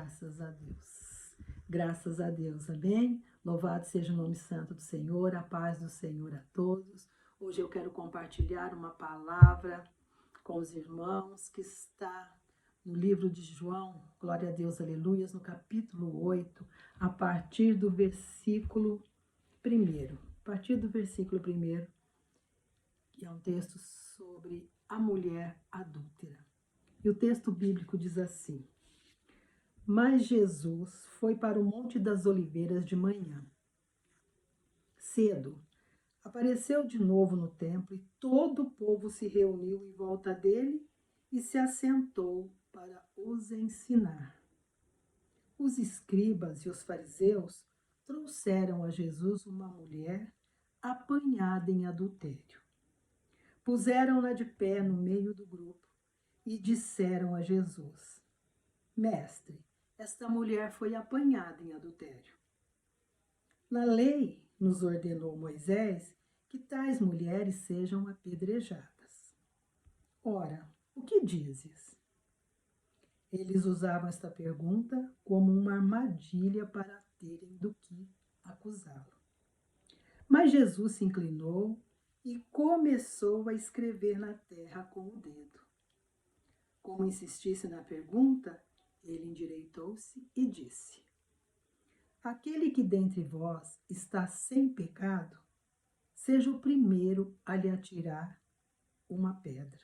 Graças a Deus. Graças a Deus, amém? Louvado seja o nome santo do Senhor, a paz do Senhor a todos. Hoje eu quero compartilhar uma palavra com os irmãos que está no livro de João, glória a Deus, aleluias, no capítulo 8, a partir do versículo 1. A partir do versículo 1, que é um texto sobre a mulher adúltera. E o texto bíblico diz assim: Mas Jesus foi para o Monte das Oliveiras de manhã. Cedo, apareceu de novo no templo e todo o povo se reuniu em volta dele e se assentou para os ensinar. Os escribas e os fariseus trouxeram a Jesus uma mulher apanhada em adultério. Puseram-na de pé no meio do grupo e disseram a Jesus: Mestre, esta mulher foi apanhada em adultério. Na lei, nos ordenou Moisés que tais mulheres sejam apedrejadas. Ora, o que dizes? Eles usavam esta pergunta como uma armadilha para terem do que acusá-lo. Mas Jesus se inclinou e começou a escrever na terra com o dedo. Como insistisse na pergunta, ele endireitou-se e disse: Aquele que dentre vós está sem pecado, seja o primeiro a lhe atirar uma pedra.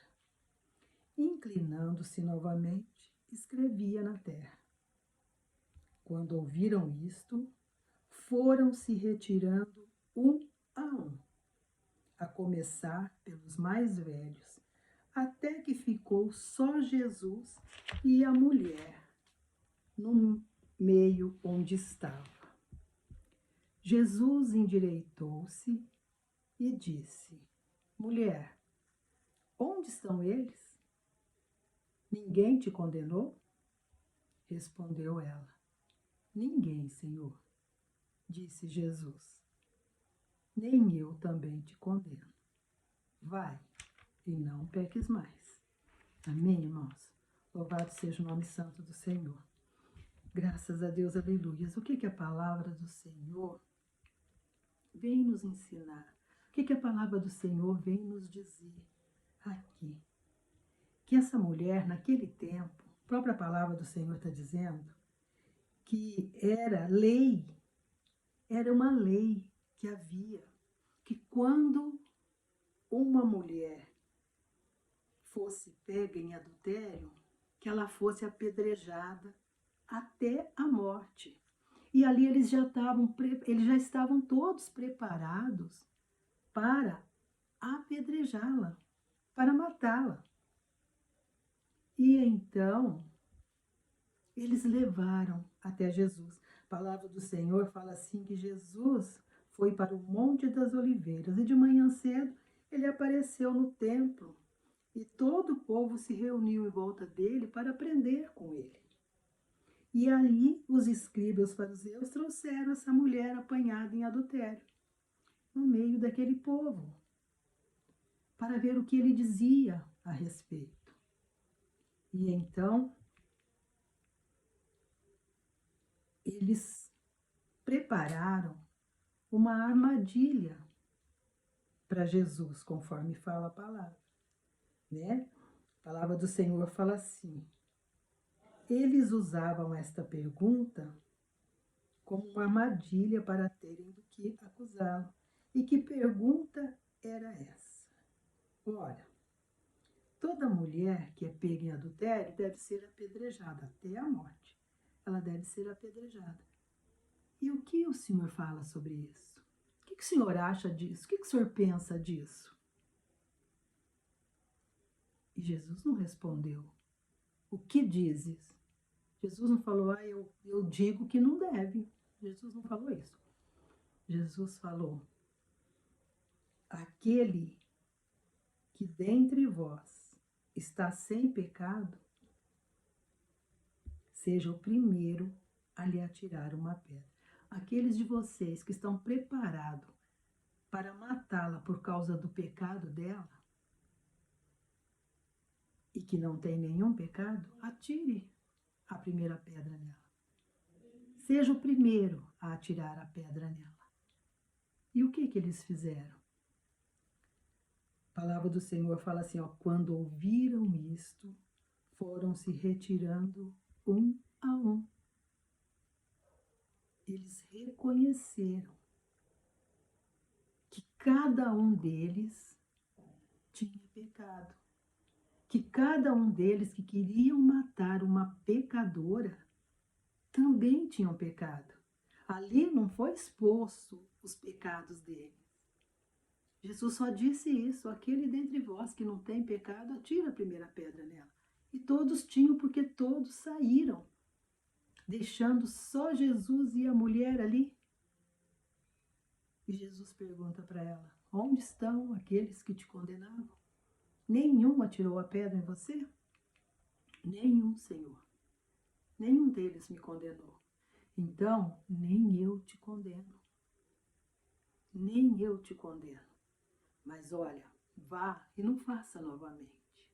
Inclinando-se novamente, escrevia na terra. Quando ouviram isto, foram se retirando um, a começar pelos mais velhos, até que ficou só Jesus e a mulher no meio onde estava. Jesus endireitou-se e disse: Mulher, onde estão eles? Ninguém te condenou? Respondeu ela: Ninguém, Senhor. Disse Jesus: Nem eu também te condeno. Vai e não peques mais. Amém, irmãos? Louvado seja o nome santo do Senhor. Graças a Deus, aleluias. O que a palavra do Senhor vem nos ensinar? O que a palavra do Senhor vem nos dizer aqui? Que essa mulher, naquele tempo, a própria palavra do Senhor está dizendo que era lei, era uma lei que havia, que quando uma mulher fosse pega em adultério, que ela fosse apedrejada até a morte. E ali eles já estavam todos preparados para apedrejá-la, para matá-la. E então, eles levaram até Jesus. A palavra do Senhor fala assim que Jesus foi para o Monte das Oliveiras e de manhã cedo ele apareceu no templo e todo o povo se reuniu em volta dele para aprender com ele. E ali os escribas e os fariseus trouxeram essa mulher apanhada em adultério no meio daquele povo para ver o que ele dizia a respeito. E então eles prepararam uma armadilha para Jesus, conforme fala a palavra, né? A palavra do Senhor fala assim: eles usavam esta pergunta como uma armadilha para terem do que acusá-lo. E que pergunta era essa? Ora, toda mulher que é pega em adultério deve ser apedrejada até a morte. Ela deve ser apedrejada. E o que o Senhor fala sobre isso? O que o Senhor acha disso? O que o Senhor pensa disso? E Jesus não respondeu. O que dizes? Jesus não falou, eu digo que não deve. Jesus não falou isso. Jesus falou: aquele que dentre vós está sem pecado, seja o primeiro a lhe atirar uma pedra. Aqueles de vocês que estão preparados para matá-la por causa do pecado dela e que não tem nenhum pecado, atire a primeira pedra nela. seja o primeiro a atirar a pedra nela. E o que eles fizeram? A palavra do Senhor fala assim, ó, quando ouviram isto, foram se retirando um a um. Eles reconheceram que cada um deles tinha pecado. Que cada um deles que queriam matar uma pecadora também tinham pecado. Ali não foi exposto os pecados deles. Jesus só disse isso, aquele dentre vós que não tem pecado, atira a primeira pedra nela. E todos tinham, porque todos saíram, deixando só Jesus e a mulher ali. E Jesus pergunta para ela, onde estão aqueles que te condenavam? Nenhum atirou a pedra em você? Nenhum, Senhor. Nenhum deles me condenou. Então, nem eu te condeno. Nem eu te condeno. Mas olha, vá e não faça novamente.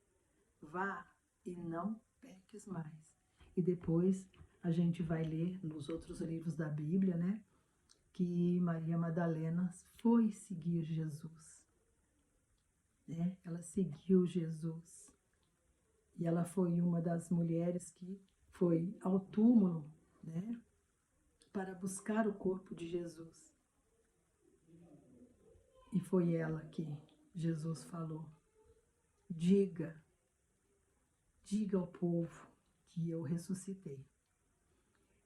Vá e não peques mais. E depois a gente vai ler nos outros livros da Bíblia, né? Que Maria Madalena foi seguir Jesus. Né? Ela seguiu Jesus. E ela foi uma das mulheres que foi ao túmulo, né? Para buscar o corpo de Jesus. E foi ela que Jesus falou, diga ao povo que eu ressuscitei.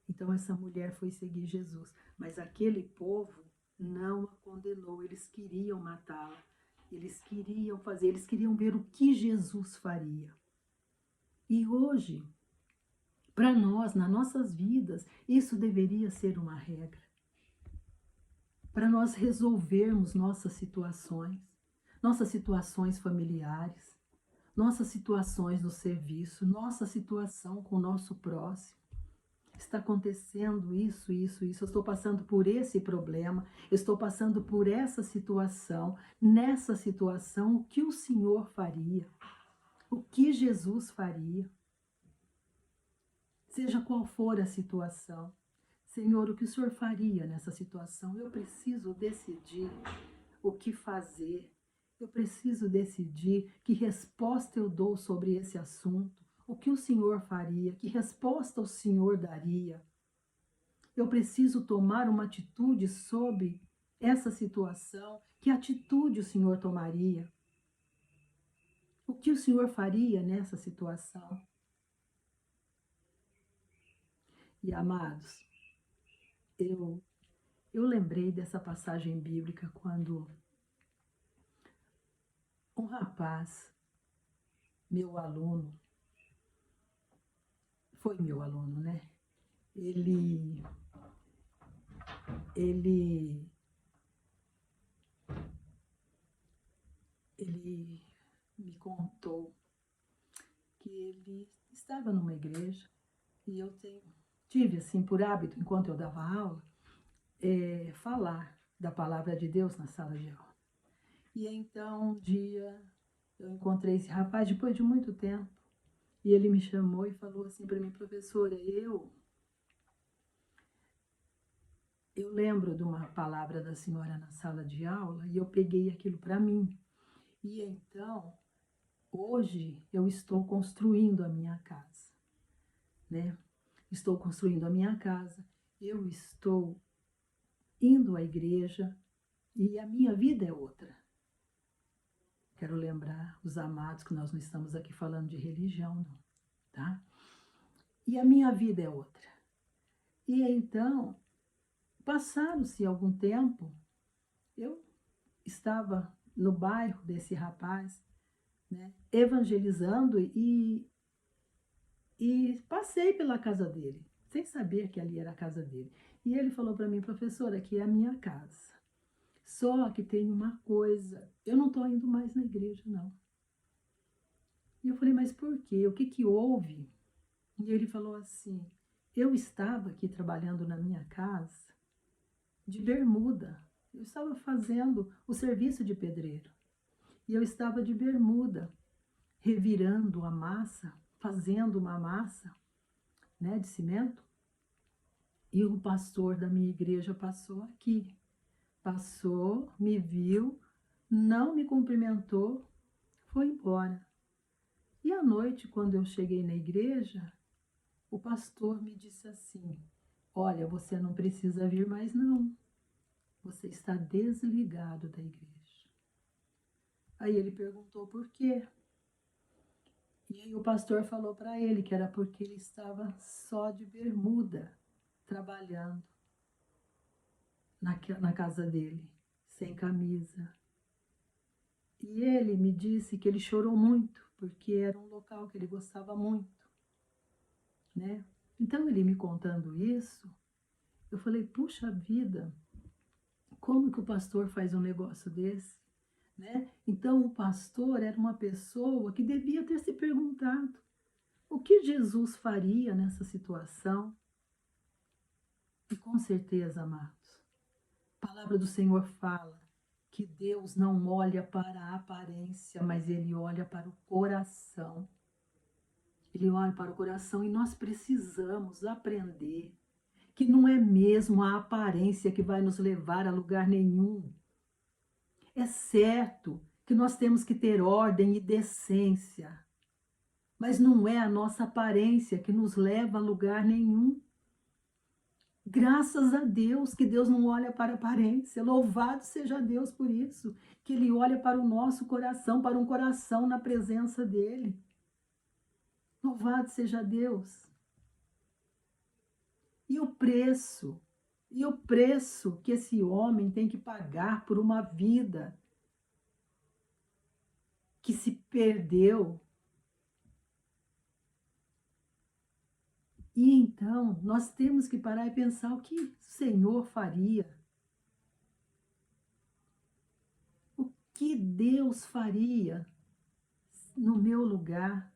Então essa mulher foi seguir Jesus, mas aquele povo não a condenou, eles queriam matá-la, eles queriam ver o que Jesus faria. E hoje, para nós, nas nossas vidas, isso deveria ser uma regra. Para nós resolvermos nossas situações familiares, nossas situações no serviço, nossa situação com o nosso próximo. Está acontecendo isso. Eu estou passando por esse problema, eu estou passando por essa situação. Nessa situação, o que o Senhor faria? O que Jesus faria? Seja qual for a situação. Senhor, o que o Senhor faria nessa situação? Eu preciso decidir o que fazer. Eu preciso decidir que resposta eu dou sobre esse assunto. O que o Senhor faria? Que resposta o Senhor daria? Eu preciso tomar uma atitude sobre essa situação. Que atitude o Senhor tomaria? O que o Senhor faria nessa situação? E amados, eu lembrei dessa passagem bíblica quando um rapaz, meu aluno, foi meu aluno, né? Ele me contou que ele estava numa igreja e eu tive assim por hábito, enquanto eu dava aula, falar da palavra de Deus na sala de aula. E então um dia eu encontrei esse rapaz depois de muito tempo e ele me chamou e falou assim para mim, professora, eu lembro de uma palavra da senhora na sala de aula e eu peguei aquilo para mim. E então, hoje eu estou construindo a minha casa, né? Estou construindo a minha casa, eu estou indo à igreja e a minha vida é outra. Quero lembrar os amados que nós não estamos aqui falando de religião, não, tá? E a minha vida é outra. E então, passaram-se algum tempo, eu estava no bairro desse rapaz, né, evangelizando e passei pela casa dele, sem saber que ali era a casa dele. E ele falou para mim, professora, aqui é a minha casa. Só que tem uma coisa, eu não estou indo mais na igreja, não. E eu falei, mas por quê? O que houve? E ele falou assim, eu estava aqui trabalhando na minha casa de bermuda. Eu estava fazendo o serviço de pedreiro. E eu estava de bermuda, revirando a massa, fazendo uma massa, né, de cimento. E o pastor da minha igreja passou aqui. Passou, me viu, não me cumprimentou, foi embora. E à noite, quando eu cheguei na igreja, o pastor me disse assim: olha, você não precisa vir mais não. Você está desligado da igreja. Aí ele perguntou por quê. E aí o pastor falou para ele que era porque ele estava só de bermuda, trabalhando na casa dele, sem camisa. E ele me disse que ele chorou muito, porque era um local que ele gostava muito, né? Então ele me contando isso, eu falei, puxa vida, como que o pastor faz um negócio desse? Né? Então o pastor era uma pessoa que devia ter se perguntado o que Jesus faria nessa situação. E com certeza, amados, a palavra do Senhor fala que Deus não olha para a aparência, mas Ele olha para o coração. Ele olha para o coração e nós precisamos aprender que não é mesmo a aparência que vai nos levar a lugar nenhum. É certo que nós temos que ter ordem e decência, mas não é a nossa aparência que nos leva a lugar nenhum. Graças a Deus que Deus não olha para a aparência. Louvado seja Deus por isso, que Ele olha para o nosso coração, para um coração na presença dEle. Louvado seja Deus. E o preço que esse homem tem que pagar por uma vida que se perdeu. E então, nós temos que parar e pensar o que o Senhor faria. O que Deus faria no meu lugar?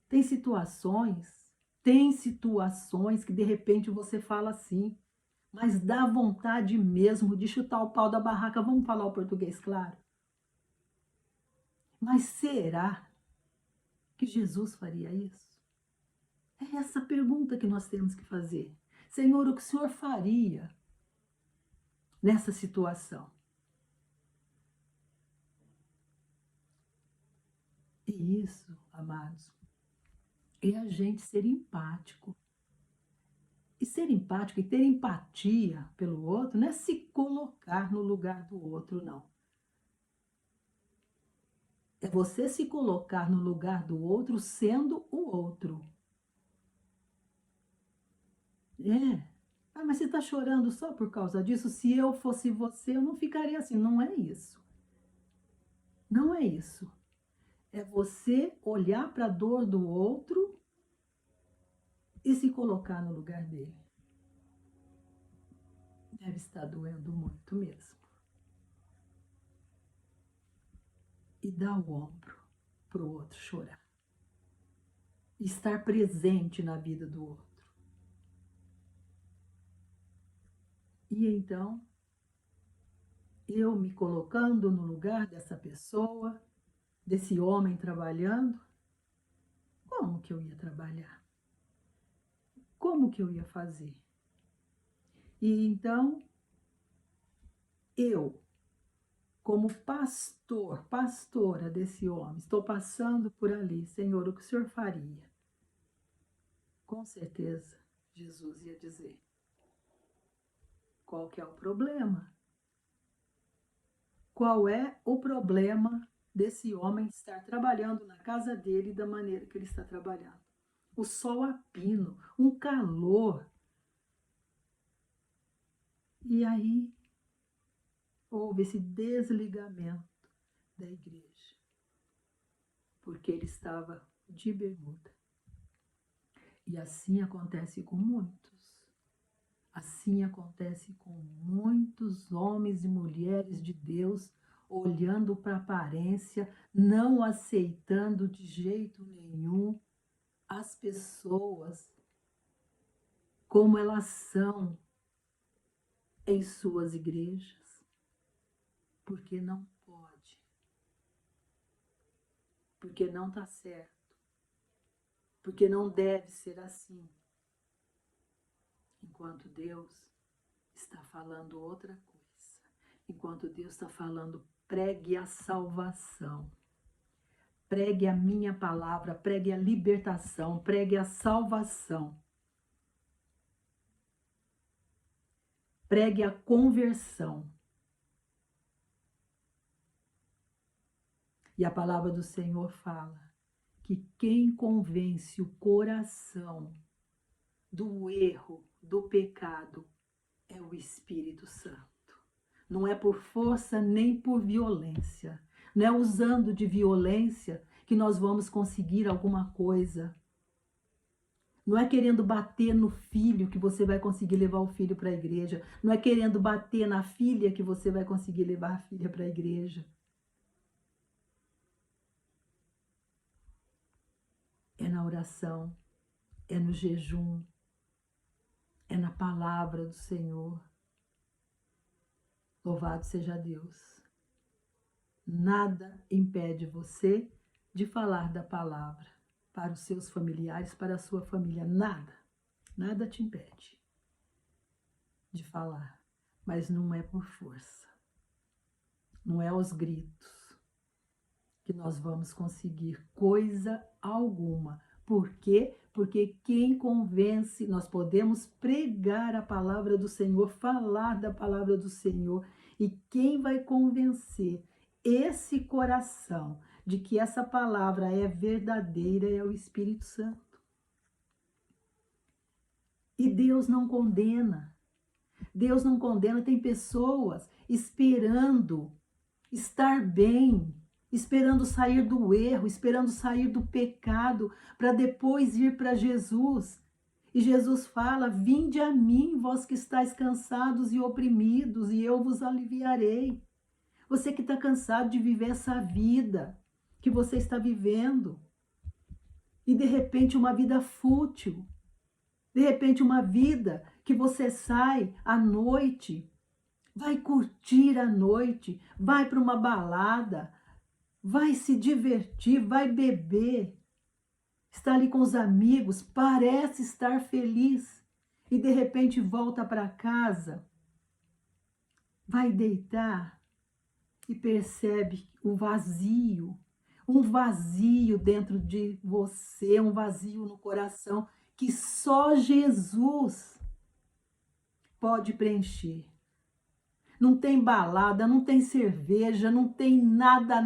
Tem situações que de repente você fala assim, mas dá vontade mesmo de chutar o pau da barraca, vamos falar o português claro? Mas será que Jesus faria isso? É essa pergunta que nós temos que fazer. Senhor, o que o Senhor faria nessa situação? E isso, amados, é a gente ser empático. E ser empático e ter empatia pelo outro não é se colocar no lugar do outro, não. É você se colocar no lugar do outro sendo o outro. É. Ah, mas você está chorando só por causa disso? Se eu fosse você, eu não ficaria assim. Não é isso. Não é isso. É você olhar para a dor do outro e se colocar no lugar dele. Deve estar doendo muito mesmo. E dar o ombro para o outro chorar. Estar presente na vida do outro. E então, eu me colocando no lugar dessa pessoa, desse homem trabalhando, como que eu ia trabalhar? Como que eu ia fazer? E então, eu, como pastora desse homem, estou passando por ali, Senhor, o que o Senhor faria? Com certeza, Jesus ia dizer, qual que é o problema? Qual é o problema desse homem estar trabalhando na casa dele da maneira que ele está trabalhando? O sol a pino, um calor. E aí houve esse desligamento da igreja, porque ele estava de bermuda. E assim acontece com muitos. Assim acontece com muitos homens e mulheres de Deus, olhando para a aparência, não aceitando de jeito nenhum as pessoas como elas são em suas igrejas, porque não pode, porque não está certo, porque não deve ser assim. enquanto Deus está falando outra coisa. Enquanto Deus está falando, pregue a salvação. Pregue a minha palavra, pregue a libertação, pregue a salvação. Pregue a conversão. E a palavra do Senhor fala que quem convence o coração do erro, do pecado, é o Espírito Santo. Não é por força nem por violência. Não é usando de violência que nós vamos conseguir alguma coisa. Não é querendo bater no filho que você vai conseguir levar o filho para a igreja. Não é querendo bater na filha que você vai conseguir levar a filha para a igreja. É na oração, é no jejum, é na palavra do Senhor. Louvado seja Deus. Nada impede você de falar da palavra para os seus familiares, para a sua família. Nada. Nada te impede de falar. Mas não é por força. Não é aos gritos que nós vamos conseguir coisa alguma. Por quê? Porque quem convence, nós podemos pregar a palavra do Senhor, falar da palavra do Senhor, e quem vai convencer esse coração de que essa palavra é verdadeira é o Espírito Santo. E Deus não condena. Deus não condena. Tem pessoas esperando estar bem, esperando sair do erro, esperando sair do pecado, para depois ir para Jesus. E Jesus fala: vinde a mim, vós que estáis cansados e oprimidos, e eu vos aliviarei. Você que está cansado de viver essa vida que você está vivendo, e de repente uma vida fútil, de repente uma vida que você sai à noite, vai curtir a noite, vai para uma balada, vai se divertir, vai beber, está ali com os amigos, parece estar feliz e de repente volta para casa, vai deitar e percebe o vazio, um vazio dentro de você, um vazio no coração que só Jesus pode preencher. Não tem balada, não tem cerveja, não tem nada,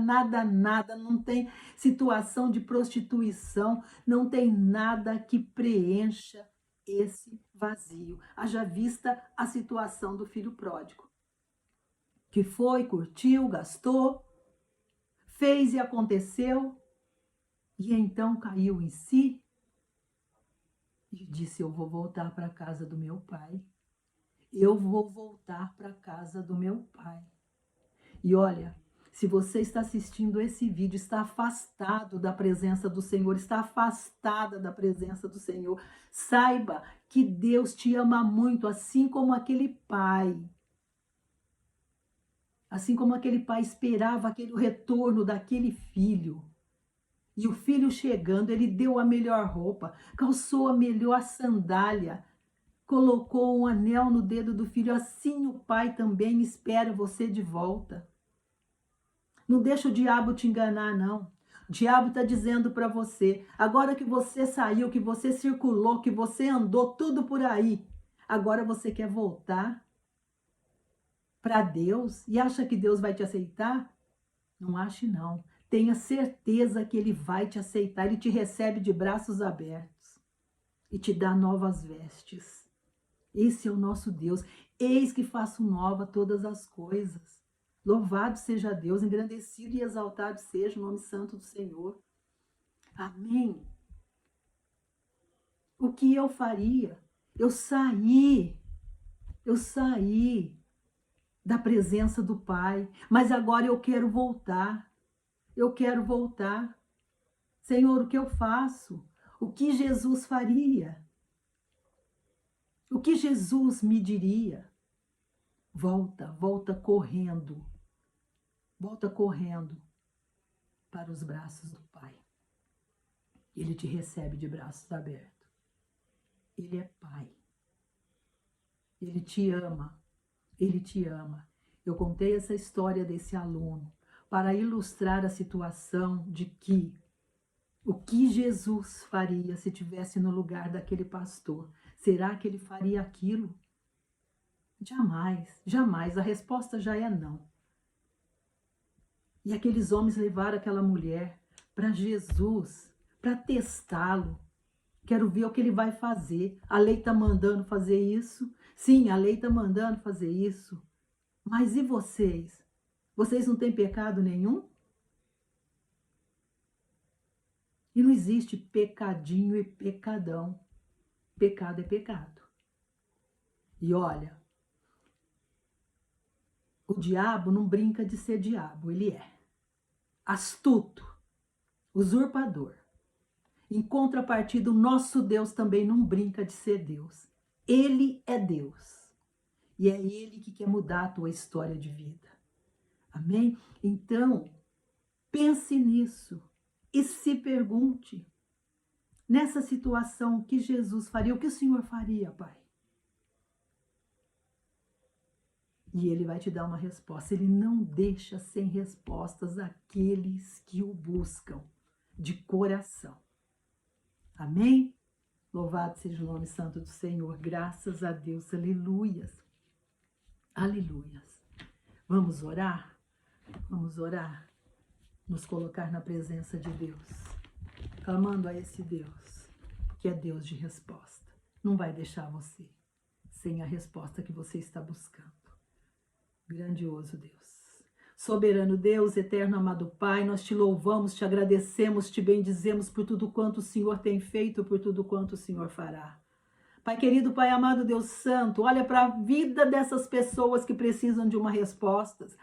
não tem situação de prostituição, não tem nada que preencha esse vazio. Haja vista a situação do filho pródigo, que foi, curtiu, gastou, fez e aconteceu, e então caiu em si e disse: eu vou voltar para a casa do meu pai. Eu vou voltar para a casa do meu pai. E olha, se você está assistindo esse vídeo, está afastado da presença do Senhor, está afastada da presença do Senhor, saiba que Deus te ama muito, assim como aquele pai. Assim como aquele pai esperava aquele retorno daquele filho. E o filho chegando, ele deu a melhor roupa, calçou a melhor sandália, colocou um anel no dedo do filho. Assim o pai também espera você de volta. Não deixa o diabo te enganar, não. O diabo está dizendo para você, agora que você saiu, que você circulou, que você andou tudo por aí, agora você quer voltar para Deus e acha que Deus vai te aceitar? Não ache, não. Tenha certeza que Ele vai te aceitar. Ele te recebe de braços abertos e te dá novas vestes. Esse é o nosso Deus. Eis que faço nova todas as coisas. Louvado seja Deus, engrandecido e exaltado seja o nome santo do Senhor. Amém. O que eu faria? Eu saí da presença do Pai, mas agora eu quero voltar. Eu quero voltar. Senhor, o que eu faço? O que Jesus faria? O que Jesus me diria? Volta, volta correndo. Volta correndo para os braços do Pai. Ele te recebe de braços abertos. Ele é Pai. Ele te ama, ele te ama. Eu contei essa história desse aluno para ilustrar a situação de que o que Jesus faria se tivesse no lugar daquele pastor. Será que ele faria aquilo? Jamais, jamais. A resposta já é não. E aqueles homens levaram aquela mulher para Jesus, para testá-lo. Quero ver o que ele vai fazer. A lei está mandando fazer isso. Sim, a lei está mandando fazer isso. Mas e vocês? Vocês não têm pecado nenhum? E não existe pecadinho e pecadão. Pecado é pecado. E olha, o diabo não brinca de ser diabo, ele é astuto, usurpador. Em contrapartida, o nosso Deus também não brinca de ser Deus. Ele é Deus. E é Ele que quer mudar a tua história de vida. Amém? Então, pense nisso e se pergunte, nessa situação, o que Jesus faria, o que o Senhor faria, Pai? E Ele vai te dar uma resposta. Ele não deixa sem respostas aqueles que o buscam de coração. Amém? Louvado seja o nome santo do Senhor. Graças a Deus. Aleluias. Aleluias. Vamos orar? Vamos orar? Nos colocar na presença de Deus. Clamando a esse Deus, que é Deus de resposta. Não vai deixar você sem a resposta que você está buscando. Grandioso Deus. Soberano Deus, eterno amado Pai, nós te louvamos, te agradecemos, te bendizemos por tudo quanto o Senhor tem feito, por tudo quanto o Senhor fará. Pai querido, Pai amado, Deus santo, olha para a vida dessas pessoas que precisam de uma resposta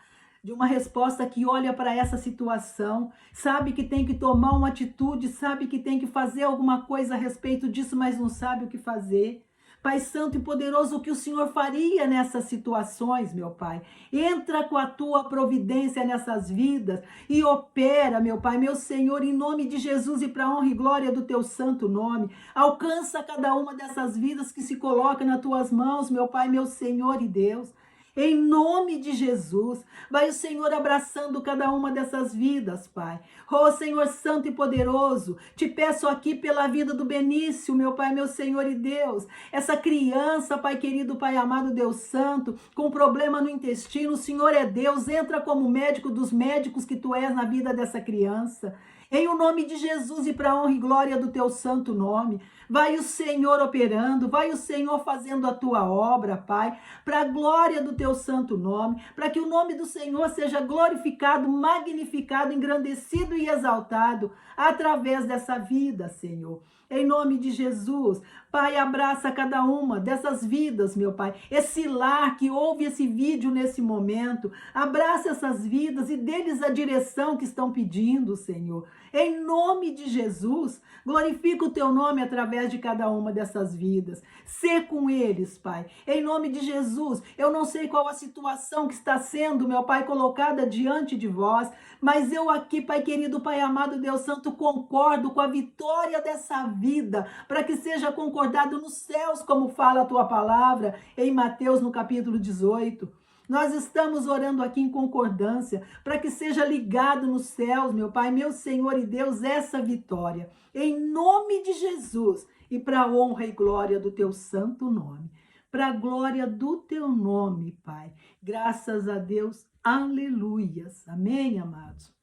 que olha para essa situação, sabe que tem que tomar uma atitude, sabe que tem que fazer alguma coisa a respeito disso, mas não sabe o que fazer. Pai santo e poderoso, o que o Senhor faria nessas situações, meu Pai? Entra com a tua providência nessas vidas e opera, meu Pai, meu Senhor, em nome de Jesus e para a honra e glória do teu santo nome. Alcança cada uma dessas vidas que se coloca nas tuas mãos, meu Pai, meu Senhor e Deus. Em nome de Jesus, vai o Senhor abraçando cada uma dessas vidas, Pai. Oh, Senhor Santo e poderoso, te peço aqui pela vida do Benício, meu Pai, meu Senhor e Deus. Essa criança, Pai querido, Pai amado, Deus Santo, com problema no intestino, o Senhor é Deus, entra como médico dos médicos que tu és na vida dessa criança. Em o nome de Jesus e para a honra e glória do teu santo nome, vai o Senhor operando, vai o Senhor fazendo a tua obra, Pai, para a glória do teu santo nome, para que o nome do Senhor seja glorificado, magnificado, engrandecido e exaltado através dessa vida, Senhor. Em nome de Jesus, Pai, abraça cada uma dessas vidas, meu Pai. Esse lar que ouve esse vídeo nesse momento, abraça essas vidas e dê-lhes a direção que estão pedindo, Senhor. Em nome de Jesus, glorifica o teu nome através de cada uma dessas vidas. Sê com eles, Pai. Em nome de Jesus, eu não sei qual a situação que está sendo, meu Pai, colocada diante de vós, mas eu aqui, Pai querido, Pai amado, Deus Santo, concordo com a vitória dessa vida, para que seja concordado nos céus, como fala a tua palavra, em Mateus, no capítulo 18. Nós estamos orando aqui em concordância, para que seja ligado nos céus, meu Pai, meu Senhor e Deus, essa vitória. Em nome de Jesus e para a honra e glória do teu santo nome. Para a glória do teu nome, Pai. Graças a Deus. Aleluias. Amém, amados?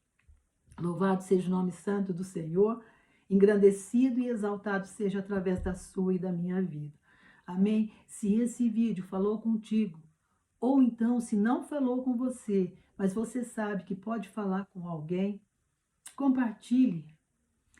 Louvado seja o nome santo do Senhor. Engrandecido e exaltado seja através da sua e da minha vida. Amém? Se esse vídeo falou contigo, ou então se não falou com você, mas você sabe que pode falar com alguém, compartilhe.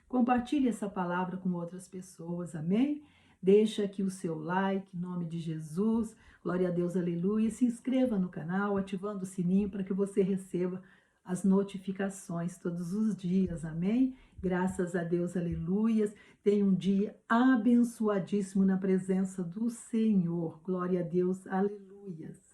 Compartilhe essa palavra com outras pessoas, amém? Deixa aqui o seu like, em nome de Jesus, glória a Deus, aleluia. Se inscreva no canal, ativando o sininho para que você receba as notificações todos os dias, amém? Graças a Deus, aleluias. Tenha um dia abençoadíssimo na presença do Senhor, glória a Deus, aleluias.